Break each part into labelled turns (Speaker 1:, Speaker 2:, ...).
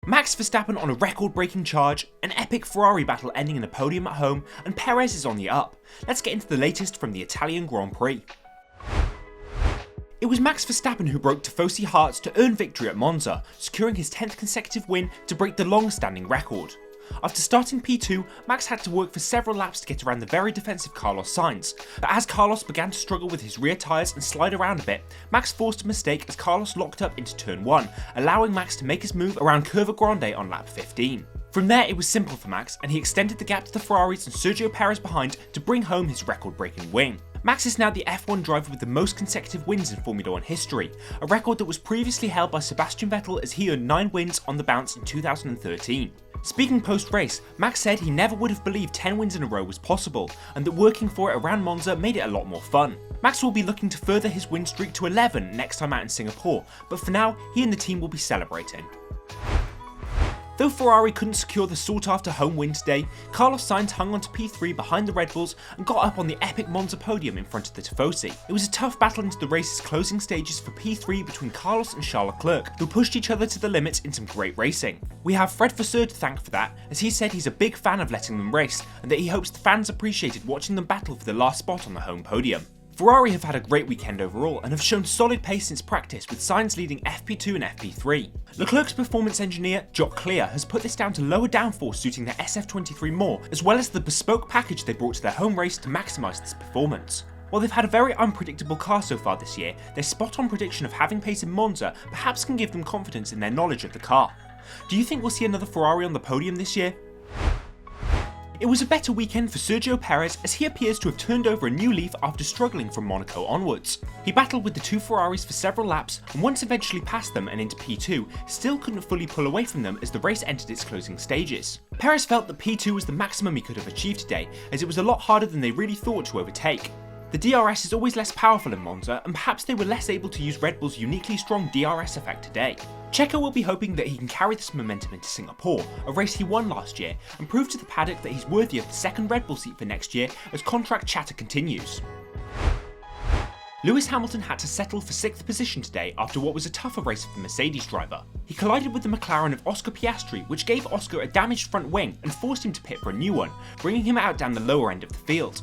Speaker 1: Max Verstappen on a record-breaking charge, an epic Ferrari battle ending in a podium at home, and Perez is on the up. Let's get into the latest from the Italian Grand Prix. It was Max Verstappen who broke tifosi hearts to earn victory at Monza, securing his 10th consecutive win to break the long-standing record. After starting P2, Max had to work for several laps to get around the very defensive Carlos Sainz, but as Carlos began to struggle with his rear tyres and slide around a bit, Max forced a mistake as Carlos locked up into turn 1, allowing Max to make his move around Curva Grande on lap 15. From there it was simple for Max, and he extended the gap to the Ferraris and Sergio Perez behind to bring home his record-breaking win. Max is now the F1 driver with the most consecutive wins in Formula 1 history, a record that was previously held by Sebastian Vettel as he earned 9 wins on the bounce in 2013. Speaking post-race, Max said he never would have believed 10 wins in a row was possible, and that working for it around Monza made it a lot more fun. Max will be looking to further his win streak to 11 next time out in Singapore, but for now, he and the team will be celebrating. Though Ferrari couldn't secure the sought-after home win today, Carlos Sainz hung on to P3 behind the Red Bulls and got up on the epic Monza podium in front of the tifosi. It was a tough battle into the race's closing stages for P3 between Carlos and Charles Leclerc, who pushed each other to the limits in some great racing. We have Fred Vasseur to thank for that, as he said he's a big fan of letting them race, and that he hopes the fans appreciated watching them battle for the last spot on the home podium. Ferrari have had a great weekend overall and have shown solid pace since practice, with Sainz leading FP2 and FP3. Leclerc's performance engineer, Jock Clear, has put this down to lower downforce suiting their SF23 more, as well as the bespoke package they brought to their home race to maximise this performance. While they've had a very unpredictable car so far this year, their spot-on prediction of having pace in Monza perhaps can give them confidence in their knowledge of the car. Do you think we'll see another Ferrari on the podium this year? It was a better weekend for Sergio Perez as he appears to have turned over a new leaf after struggling from Monaco onwards. He battled with the two Ferraris for several laps and once eventually passed them and into P2, still couldn't fully pull away from them as the race entered its closing stages. Perez felt that P2 was the maximum he could have achieved today, as it was a lot harder than they really thought to overtake. The DRS is always less powerful in Monza, and perhaps they were less able to use Red Bull's uniquely strong DRS effect today. Checo will be hoping that he can carry this momentum into Singapore, a race he won last year, and prove to the paddock that he's worthy of the second Red Bull seat for next year as contract chatter continues. Lewis Hamilton had to settle for 6th position today after what was a tougher race for the Mercedes driver. He collided with the McLaren of Oscar Piastri, which gave Oscar a damaged front wing and forced him to pit for a new one, bringing him out down the lower end of the field.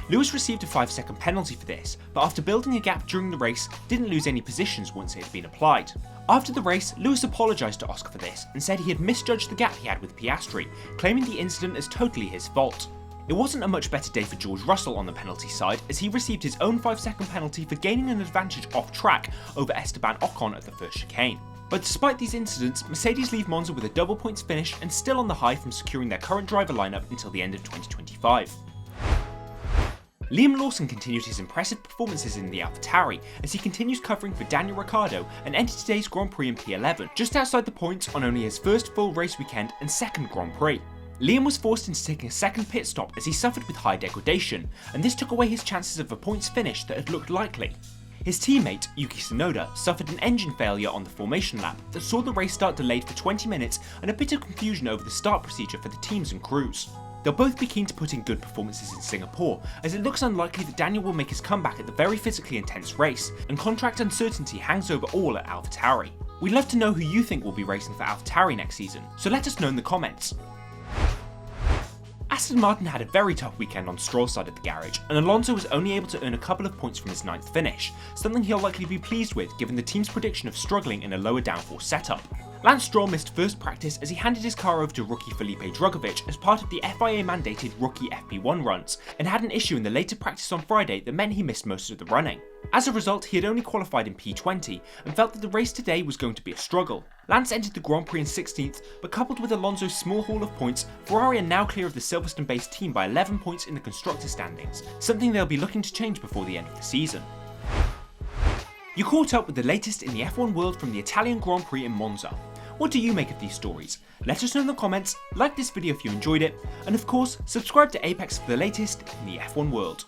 Speaker 1: Lewis received a 5-second penalty for this, but after building a gap during the race, didn't lose any positions once it had been applied. After the race, Lewis apologised to Oscar for this and said he had misjudged the gap he had with Piastri, claiming the incident as totally his fault. It wasn't a much better day for George Russell on the penalty side, as he received his own 5-second penalty for gaining an advantage off track over Esteban Ocon at the first chicane. But despite these incidents, Mercedes leave Monza with a double points finish and still on the high from securing their current driver lineup until the end of 2025. Liam Lawson continued his impressive performances in the AlphaTauri as he continues covering for Daniel Ricciardo and entered today's Grand Prix in P11, just outside the points on only his first full race weekend and second Grand Prix. Liam was forced into taking a second pit stop as he suffered with high degradation, and this took away his chances of a points finish that had looked likely. His teammate, Yuki Tsunoda, suffered an engine failure on the formation lap that saw the race start delayed for 20 minutes and a bit of confusion over the start procedure for the teams and crews. They'll both be keen to put in good performances in Singapore, as it looks unlikely that Daniel will make his comeback at the very physically intense race, and contract uncertainty hangs over all at AlphaTauri. We'd love to know who you think will be racing for AlphaTauri next season, so let us know in the comments. Aston Martin had a very tough weekend on Stroll's side of the garage, and Alonso was only able to earn a couple of points from his 9th finish, something he'll likely be pleased with given the team's prediction of struggling in a lower downforce setup. Lance Stroll missed first practice as he handed his car over to rookie Felipe Drugovich as part of the FIA-mandated rookie FP1 runs, and had an issue in the later practice on Friday that meant he missed most of the running. As a result, he had only qualified in P20 and felt that the race today was going to be a struggle. Lance entered the Grand Prix in 16th, but coupled with Alonso's small haul of points, Ferrari are now clear of the Silverstone-based team by 11 points in the constructor standings, something they'll be looking to change before the end of the season. You caught up with the latest in the F1 world from the Italian Grand Prix in Monza. What do you make of these stories? Let us know in the comments, like this video if you enjoyed it, and of course, subscribe to Apex for the latest in the F1 world.